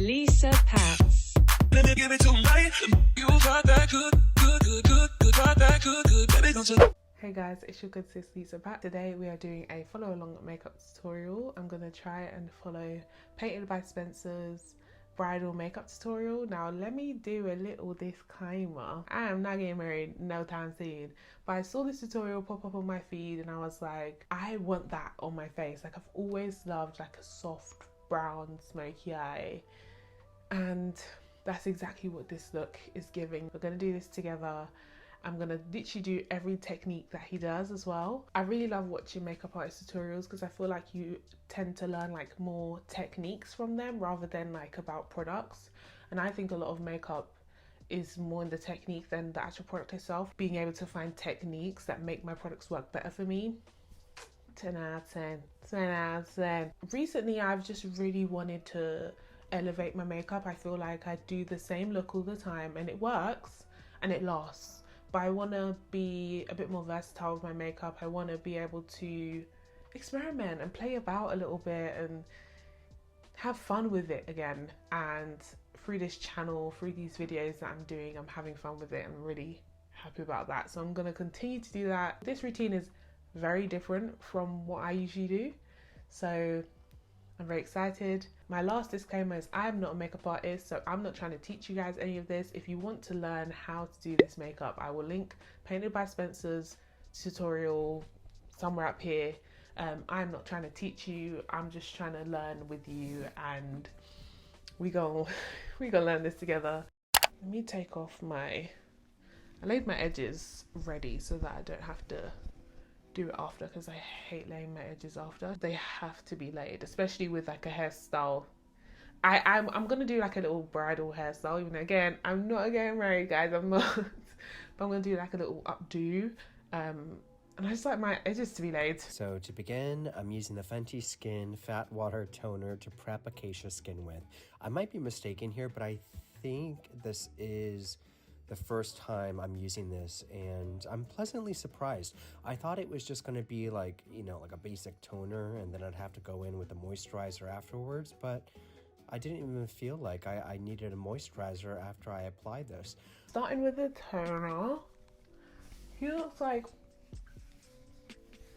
Lisa Patz. Let me give it tonight. You got that good, got that good, baby, don't you? Hey guys, it's your good sis Lisa Patz. Today we are doing a follow along makeup tutorial. I'm gonna try and follow Painted by Spencer's bridal makeup tutorial. Now let me do a little disclaimer. I am not getting married no time soon, but I saw this tutorial pop up on my feed and I was like, I want that on my face. Like, I've always loved like a soft brown smoky eye, and that's exactly what this look is giving. We're gonna do this together. I'm gonna literally do every technique that he does as well. I really love watching makeup artist tutorials because I feel like you tend to learn like more techniques from them rather than like about products. And I think a lot of makeup is more in the technique than the actual product itself. Being able to find techniques that make my products work better for me. 10 out of 10, 10 out of 10. Recently, I've just really wanted to elevate my makeup. I feel like I do the same look all the time and it works and it lasts. But I want to be a bit more versatile with my makeup. I want to be able to experiment and play about a little bit and have fun with it again. And through this channel, through these videos that I'm doing, I'm having fun with it. I'm really happy about that. So I'm going to continue to do that. This routine is very different from what I usually do. So I'm very excited. My last disclaimer is I am not a makeup artist, so I'm not trying to teach you guys any of this. If you want to learn how to do this makeup, I will link Painted by Spencer's tutorial somewhere up here. I'm not trying to teach you, I'm just trying to learn with you, and we gonna learn this together. Let me take off I laid my edges ready so that I don't have to do it after, because I hate laying my edges after. They have to be laid, especially with like a hairstyle. I'm gonna do like a little bridal hairstyle, even again, I'm not getting married, guys, I'm not. But I'm gonna do like a little updo, and I just like my edges to be laid. So to begin, I'm using the Fenty Skin Fat Water Toner to prep Acacia skin with. I might be mistaken here, but I think this is the first time I'm using this, and I'm pleasantly surprised. I thought it was just going to be like, you know, like a basic toner and then I'd have to go in with a moisturizer afterwards, but I didn't even feel like I needed a moisturizer after I applied this. Starting with the toner, he looks like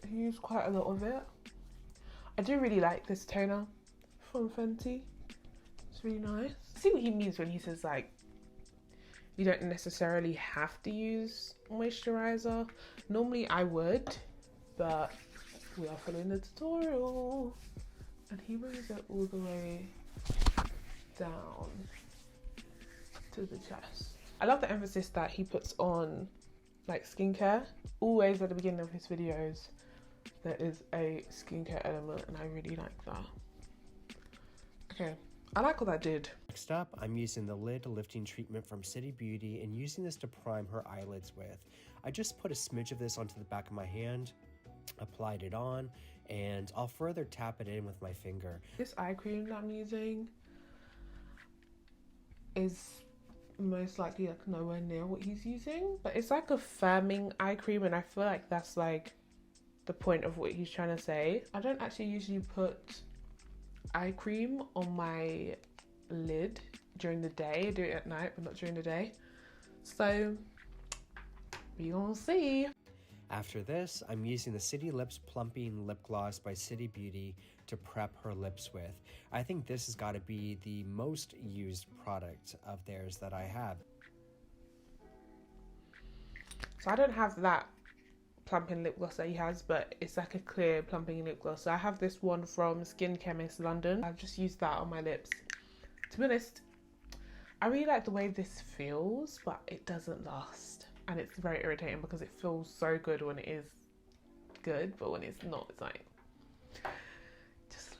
he used quite a lot of it. I do really like this toner from Fenty. It's really nice. See what he means when he says like you don't necessarily have to use moisturizer. Normally I would, but we are following the tutorial. And he brings it all the way down to the chest. I love the emphasis that he puts on like skincare. Always at the beginning of his videos, there is a skincare element, and I really like that. Okay, I like what that did. Next up, I'm using the lid lifting treatment from City Beauty and using this to prime her eyelids with. I just put a smidge of this onto the back of my hand, applied it on, and I'll further tap it in with my finger. This eye cream that I'm using is most likely like nowhere near what he's using, but it's like a firming eye cream, and I feel like that's like the point of what he's trying to say. I don't actually usually put eye cream on my lid during the day. I do it at night, but not during the day. So we gonna see. After this, I'm using the City Lips Plumping Lip Gloss by City Beauty to prep her lips with. I think this has got to be the most used product of theirs that I have. So I don't have that plumping lip gloss that he has, but it's like a clear plumping lip gloss. So I have this one from CHEMIST London. I've just used that on my lips. To be honest, I really like the way this feels, but it doesn't last. And it's very irritating because it feels so good when it is good, but when it's not, it's like, just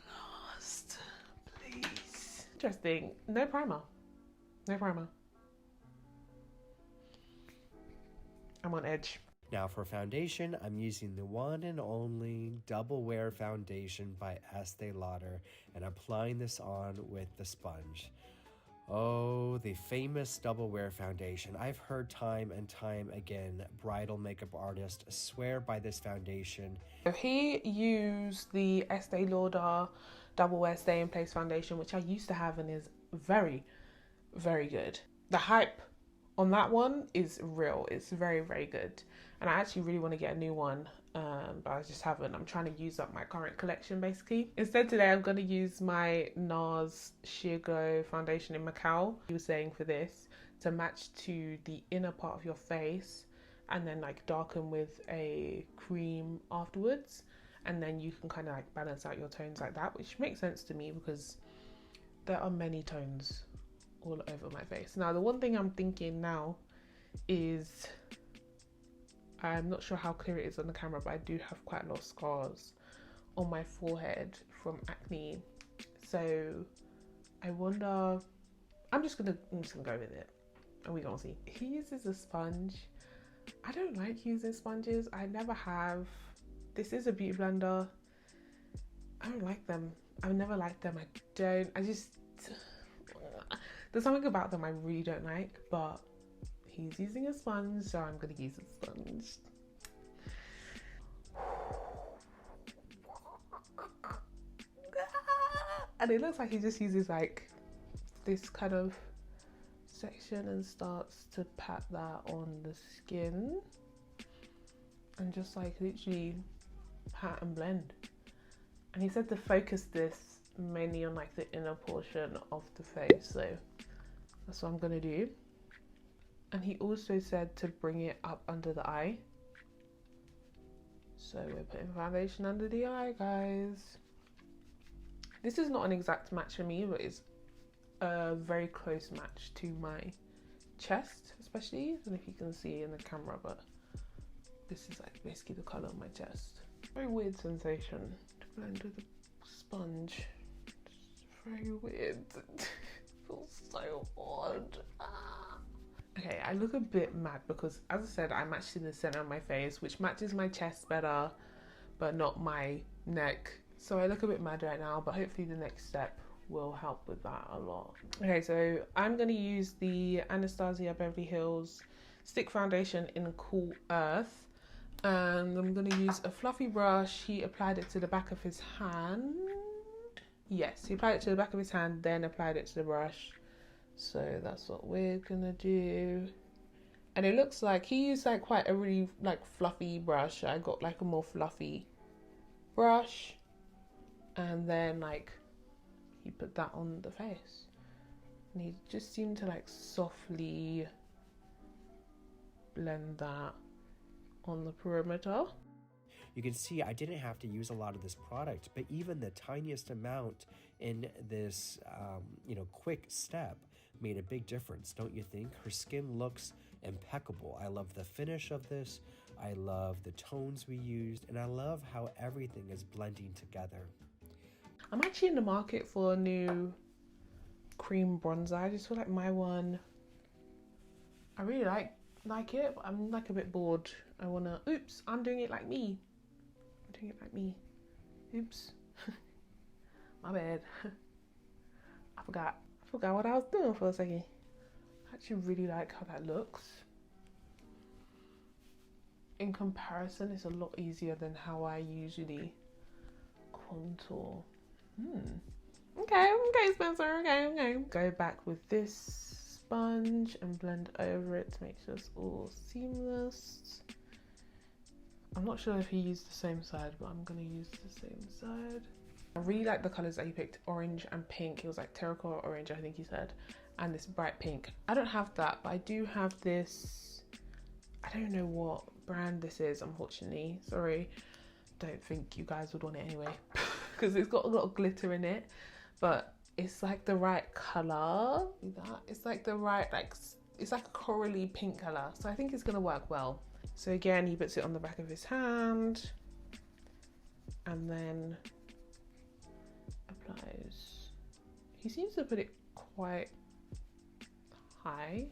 last, please. Interesting. No primer. No primer. I'm on edge. Now for foundation, I'm using the one and only Double Wear Foundation by Estee Lauder and applying this on with the sponge. Oh, the famous Double Wear Foundation. I've heard time and time again bridal makeup artists swear by this foundation. So he used the Estee Lauder double wear stay in place foundation, which I used to have and is very, very good. The hype on that one is real. It's very, very good. And I actually really want to get a new one, but I just haven't. I'm trying to use up my current collection basically. Instead today I'm going to use my NARS Sheer Glow foundation in MACAO. He was saying for this to match to the inner part of your face and then like darken with a cream afterwards, and then you can kind of like balance out your tones like that, which makes sense to me because there are many tones all over my face. Now the one thing I'm thinking now is, I'm not sure how clear it is on the camera, but I do have quite a lot of scars on my forehead from acne, so I wonder, I'm just gonna go with it and we're gonna see. He uses a sponge. I don't like using sponges. I never have. This is a beauty blender. I don't like them. I've never liked them. I just, there's something about them I really don't like, but he's using a sponge, so I'm gonna use a sponge. And it looks like he just uses like this kind of section and starts to pat that on the skin and just like literally pat and blend. And he said to focus this mainly on like the inner portion of the face, so that's what I'm gonna do. And he also said to bring it up under the eye, so we're putting foundation under the eye, guys. This is not an exact match for me, but it's a very close match to my chest, especially. I don't know if you can see in the camera, but this is like basically the color of my chest. Very weird sensation to blend with a sponge. It's very weird. It feels so odd. Okay, I look a bit mad because, as I said, I'm actually in the center of my face, which matches my chest better, but not my neck. So I look a bit mad right now, but hopefully the next step will help with that a lot. Okay, so I'm going to use the Anastasia Beverly Hills Stick Foundation in Cool Earth, and I'm going to use a fluffy brush. He applied it to the back of his hand. Yes, he applied it to the back of his hand, then applied it to the brush. So that's what we're going to do. And it looks like he used like quite a really like fluffy brush. I got like a more fluffy brush, and then like he put that on the face, and he just seemed to like softly blend that on the perimeter. You can see I didn't have to use a lot of this product, but even the tiniest amount in this, quick step made a big difference, don't you think? Her skin looks impeccable. I love the finish of this. I love the tones we used, and I love how everything is blending together. I'm actually in the market for a new cream bronzer. I just feel like my one, I really like it, but I'm like a bit bored. I wanna, oops, I'm doing it like me. I'm doing it like me. Oops. My bad. I forgot what I was doing for a second. I actually really like how that looks. In comparison, it's a lot easier than how I usually contour. Okay, Spencer, okay. Go back with this sponge and blend over it to make sure it's all seamless. I'm not sure if he used the same side, but I'm gonna use the same side. I really like the colors that he picked, orange and pink. It was like terracotta orange, I think he said, and this bright pink. I don't have that, but I do have this. I don't know what brand this is, unfortunately. Sorry. Don't think you guys would want it anyway, because it's got a lot of glitter in it, but it's like the right color. It's like the right, it's like a corally pink color, so I think it's gonna work well. So again, he puts it on the back of his hand and then applies. He seems to put it quite high.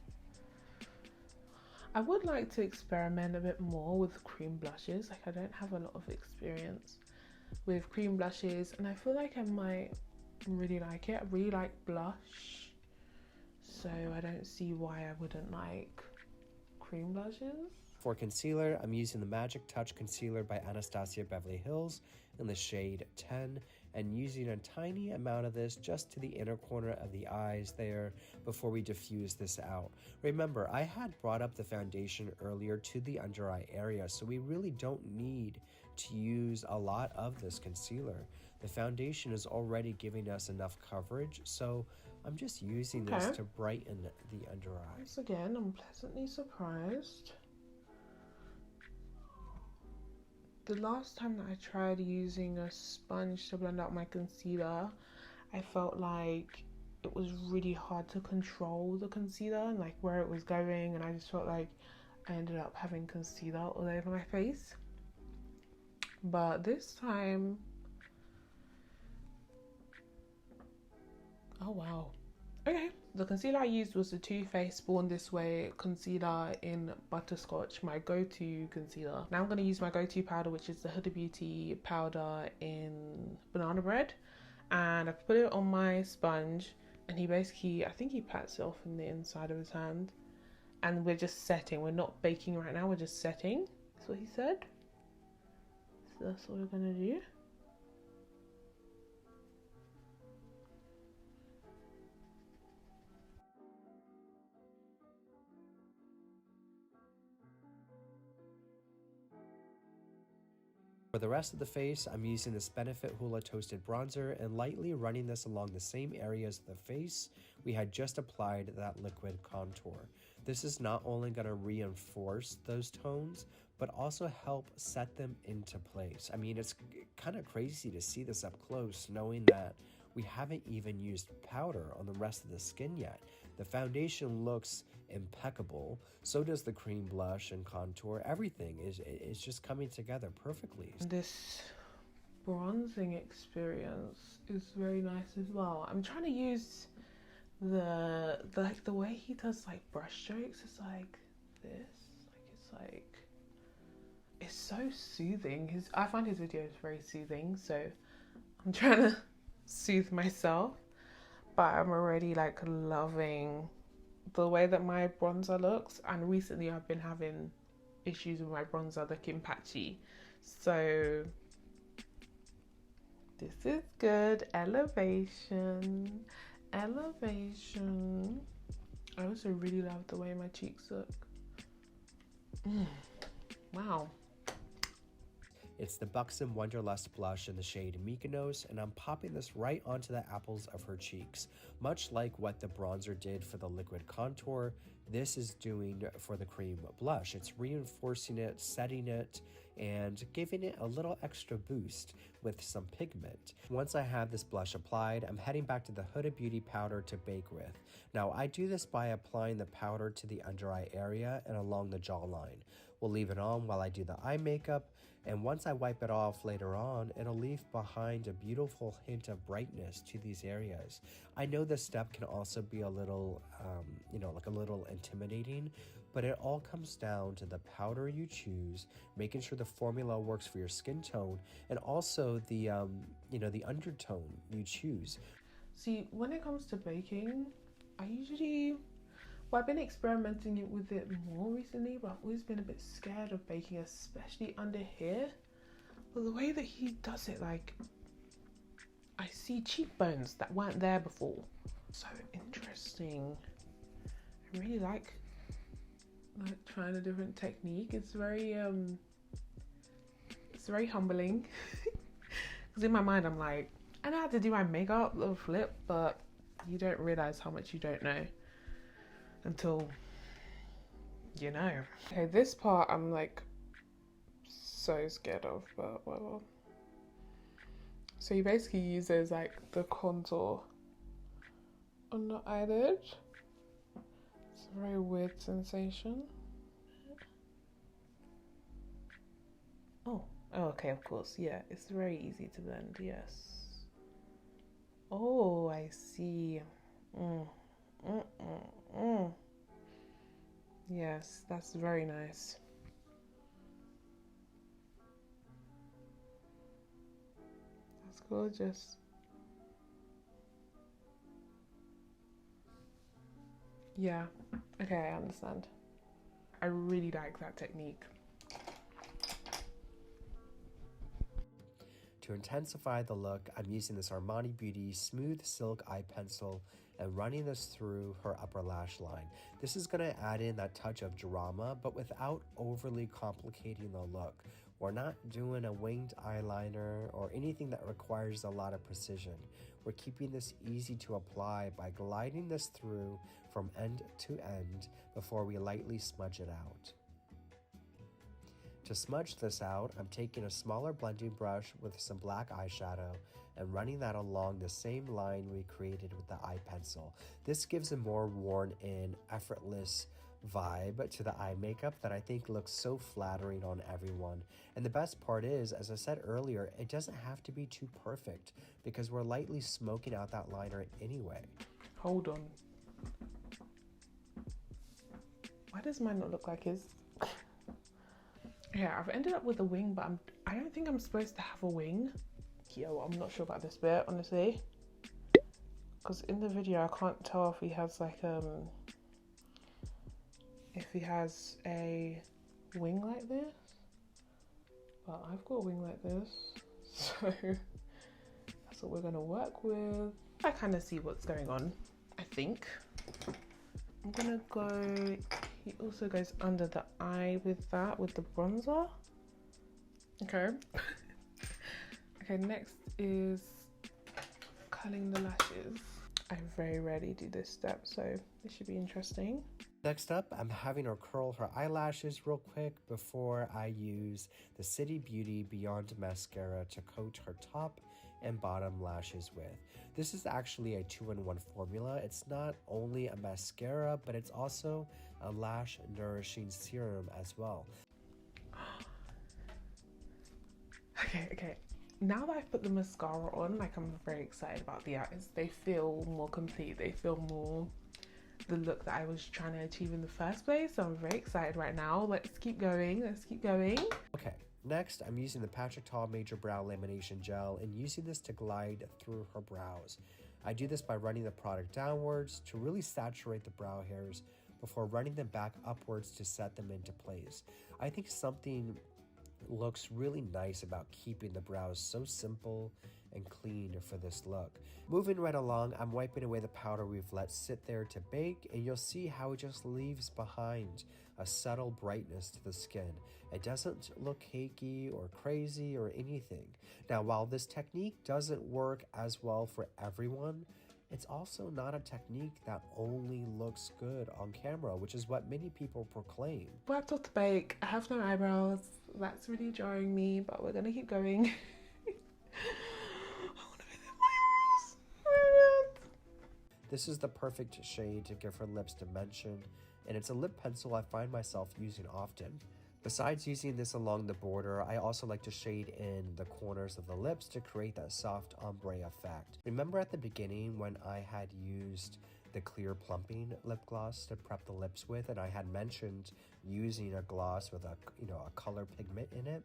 I would like to experiment a bit more with cream blushes. Like, I don't have a lot of experience with cream blushes, and I feel like I might really like it. I really like blush, so I don't see why I wouldn't like cream blushes. For concealer, I'm using the Magic Touch Concealer by Anastasia Beverly Hills in the shade 10, and using a tiny amount of this just to the inner corner of the eyes there before we diffuse this out. Remember, I had brought up the foundation earlier to the under eye area, so we really don't need to use a lot of this concealer. The foundation is already giving us enough coverage, so I'm just using this to brighten the under eye. Once again, I'm pleasantly surprised. The last time that I tried using a sponge to blend out my concealer, I felt like it was really hard to control the concealer and like where it was going, and I just felt like I ended up having concealer all over my face. But this time, oh wow. Okay, the concealer I used was the Too Faced Born This Way concealer in Butterscotch, my go-to concealer. Now I'm going to use my go-to powder, which is the Huda Beauty powder in Banana Bread, and I've put it on my sponge, and he basically, I think he pats it off in the inside of his hand, and we're just setting. We're not baking right now, we're just setting. That's what he said. So that's what we're going to do. For the rest of the face, I'm using this Benefit Hoola Toasted Bronzer and lightly running this along the same areas of the face we had just applied that liquid contour. This is not only going to reinforce those tones, but also help set them into place. I mean, it's kind of crazy to see this up close, knowing that we haven't even used powder on the rest of the skin yet. The foundation looks impeccable, so does the cream blush and contour. Everything is just coming together perfectly. This bronzing experience is very nice as well. I'm trying to use the way he does like brush strokes. It's like this, it's so soothing. I find his videos very soothing, so I'm trying to soothe myself, but I'm already like loving the way that my bronzer looks, and recently I've been having issues with my bronzer looking patchy, so this is good. Elevation. I also really love the way my cheeks look. Wow. It's the Buxom Wonderlust blush in the shade Mykonos, and I'm popping this right onto the apples of her cheeks. Much like what the bronzer did for the liquid contour, this is doing for the cream blush. It's reinforcing it, setting it, and giving it a little extra boost with some pigment. Once I have this blush applied, I'm heading back to the Huda Beauty powder to bake with. Now, I do this by applying the powder to the under eye area and along the jawline. We'll leave it on while I do the eye makeup, and once I wipe it off later on, it'll leave behind a beautiful hint of brightness to these areas. I know this step can also be a little, like a little intimidating, but it all comes down to the powder you choose, making sure the formula works for your skin tone, and also the, the undertone you choose. See, when it comes to baking, I've been experimenting with it more recently, but I've always been a bit scared of baking, especially under here. But the way that he does it, like, I see cheekbones that weren't there before. So interesting. I really like trying a different technique. It's very humbling. Because in my mind, I'm like, I know how to do my makeup, little flip, but you don't realize how much you don't know until you know. Okay, this part I'm like so scared of, but whatever. So he basically uses like the contour on the eyelid. It's a very weird sensation. Oh, okay, of course, yeah, it's very easy to blend, yes. Oh, I see. Yes, that's very nice. That's gorgeous. Yeah, okay, I understand. I really like that technique. To intensify the look, I'm using this Armani Beauty Smooth Silk Eye Pencil and running this through her upper lash line. This is going to add in that touch of drama, but without overly complicating the look. We're not doing a winged eyeliner or anything that requires a lot of precision. We're keeping this easy to apply by gliding this through from end to end before we lightly smudge it out. To smudge this out, I'm taking a smaller blending brush with some black eyeshadow and running that along the same line we created with the eye pencil. This gives a more worn-in, effortless vibe to the eye makeup that I think looks so flattering on everyone. And the best part is, as I said earlier, it doesn't have to be too perfect because we're lightly smoking out that liner anyway. Hold on. Why does mine not look like his? Yeah, I've ended up with a wing, but I don't think I'm supposed to have a wing. Yo, I'm not sure about this bit, honestly. Because in the video, I can't tell if he has like if he has a wing like this. Well, I've got a wing like this, so that's what we're gonna work with. I kind of see what's going on, I think. I'm gonna go, he also goes under the eye with that, with the bronzer. Okay. Okay, next is curling the lashes. I very rarely do this step, so this should be interesting. Next up, I'm having her curl her eyelashes real quick before I use the City Beauty Beyond Mascara to coat her top and bottom lashes with. This is actually a 2-in-1 formula. It's not only a mascara, but it's also a lash nourishing serum as well. Okay. Now that I've put the mascara on, like, I'm very excited about the eyes. They feel more complete. They feel more the look that I was trying to achieve in the first place. So I'm very excited right now. Let's keep going. Okay, next I'm using the Patrick Ta Major Brow Lamination Gel and using this to glide through her brows. I do this by running the product downwards to really saturate the brow hairs before running them back upwards to set them into place. I think something looks really nice about keeping the brows so simple and clean for this look. Moving right along, I'm wiping away the powder we've let sit there to bake, and you'll see how it just leaves behind a subtle brightness to the skin. It doesn't look cakey or crazy or anything. Now, while this technique doesn't work as well for everyone, it's also not a technique that only looks good on camera, which is what many people proclaim. Wiped off the bake. I have no eyebrows. That's really jarring me, but we're gonna keep going. This is the perfect shade to give her lips dimension, and it's a lip pencil I find myself using often. Besides using this along the border, I also like to shade in the corners of the lips to create that soft ombre effect. Remember at the beginning when I had used the clear plumping lip gloss to prep the lips with, and I had mentioned using a gloss with a color pigment in it?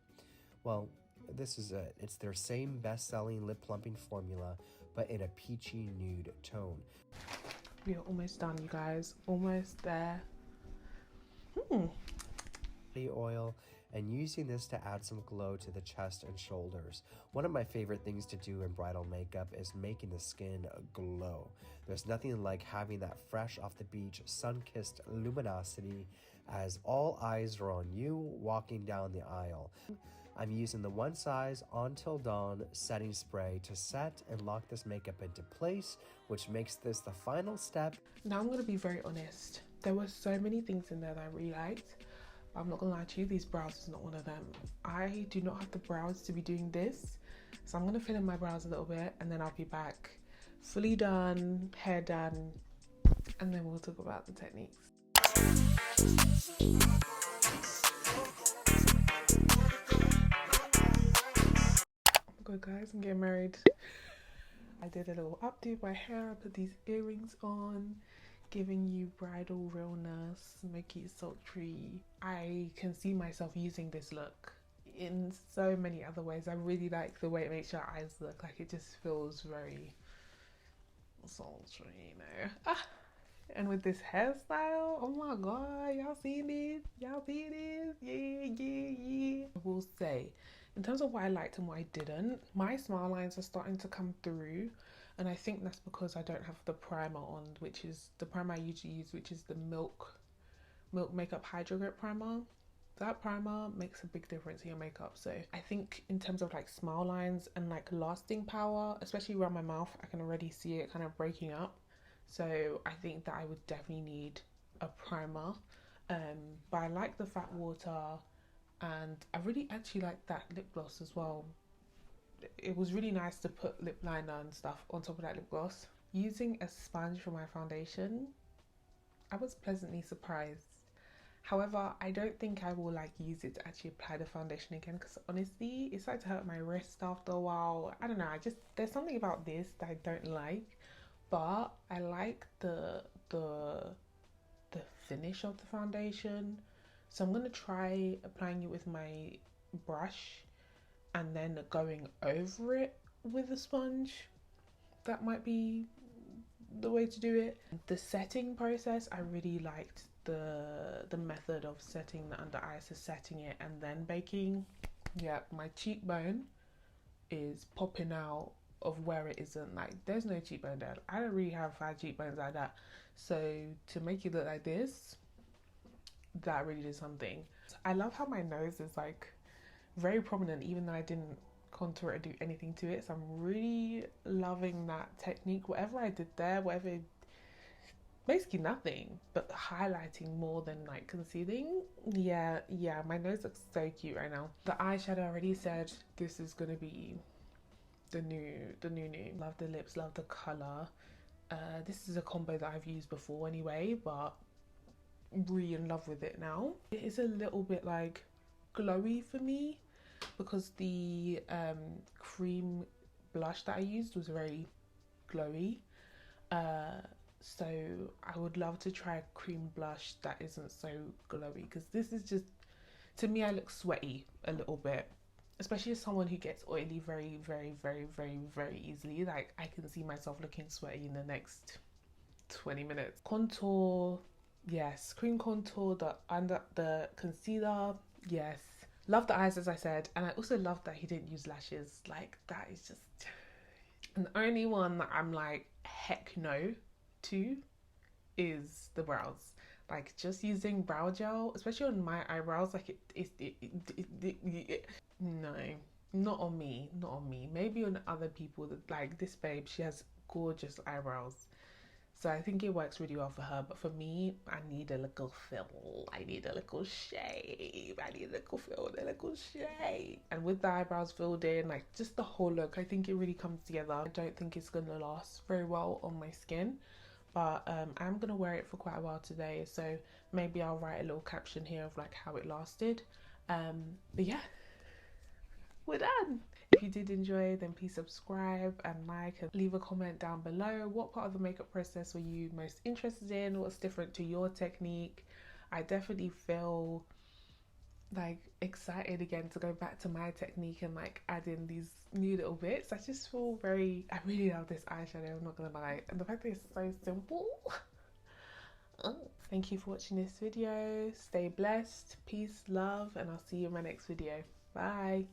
Well, this is it. It's their same best-selling lip plumping formula, but in a peachy nude tone. We are almost done, you guys. Almost there. Oil and using this to add some glow to the chest and shoulders. One of my favorite things to do in bridal makeup is making the skin glow. There's nothing like having that fresh off the beach, sun-kissed luminosity as all eyes are on you walking down the aisle. I'm using the One Size Until Dawn setting spray to set and lock this makeup into place, which makes this the final step. Now I'm going to be very honest. There were so many things in there that I really liked. I'm not gonna lie to you, these brows is not one of them. I do not have the brows to be doing this. So I'm gonna fill in my brows a little bit and then I'll be back fully done, hair done, and then we'll talk about the techniques. Good guys, I'm getting married. I did a little updo my hair, I put these earrings on, giving you bridal realness, make it sultry. I can see myself using this look in so many other ways. I really like the way it makes your eyes look. Like, it just feels very sultry, And with this hairstyle, oh my god, y'all seen it? Y'all seen it? Yeah. I will say, in terms of what I liked and what I didn't, my smile lines are starting to come through, and I think that's because I don't have the primer on, which is the primer I usually use, which is the Milk Makeup Hydro Grip Primer. That primer makes a big difference in your makeup. So I think in terms of like smile lines and like lasting power, especially around my mouth, I can already see it kind of breaking up. So I think that I would definitely need a primer. But I like the fat water, and I really actually like that lip gloss as well. It was really nice to put lip liner and stuff on top of that lip gloss. Using a sponge for my foundation, I was pleasantly surprised. However, I don't think I will like use it to actually apply the foundation again, because honestly it started to hurt my wrist after a while. I don't know, there's something about this that I don't like, but I like the finish of the foundation. So I'm gonna try applying it with my brush and then going over it with a sponge. That might be the way to do it. The setting process, I really liked the method of setting the under eye, so setting it and then baking. Yeah, my cheekbone is popping out of where it isn't. Like, there's no cheekbone there. I don't really have 5 cheekbones like that, so to make it look like this, that really did something. I love how my nose is like very prominent, even though I didn't contour it or do anything to it. So I'm really loving that technique. Whatever I did there, basically nothing, but highlighting more than like concealing. Yeah, my nose looks so cute right now. The eyeshadow, I already said this is gonna be the new. Love the lips, love the color. This is a combo that I've used before anyway, but really in love with it now. It is a little bit like glowy for me because the cream blush that I used was very glowy. So I would love to try a cream blush that isn't so glowy, because this is just, to me, I look sweaty a little bit, especially as someone who gets oily very, very, very, very, very easily. Like, I can see myself looking sweaty in the next 20 minutes. Contour, yes. Cream contour, the concealer, yes. Love the eyes, as I said, and I also love that he didn't use lashes. Like, that is just... And the only one that I'm like, heck no to is the brows. Like, just using brow gel, especially on my eyebrows, like no, not on me. Maybe on other people. That, like this babe, she has gorgeous eyebrows, so I think it works really well for her. But for me, I need a little fill, I need a little shape, I need a little fill, a little shape. And with the eyebrows filled in, like just the whole look, I think it really comes together. I don't think it's gonna last very well on my skin, but I'm gonna wear it for quite a while today, so maybe I'll write a little caption here of like how it lasted. But yeah, we're done. If you did enjoy, then please subscribe and like, and leave a comment down below. What part of the makeup process were you most interested in? What's different to your technique? I definitely feel like excited again to go back to my technique and like add in these new little bits. I just feel I really love this eyeshadow, I'm not gonna lie, and the fact that it's so simple. Thank you for watching this video. Stay blessed, peace, love, and I'll see you in my next video. Bye.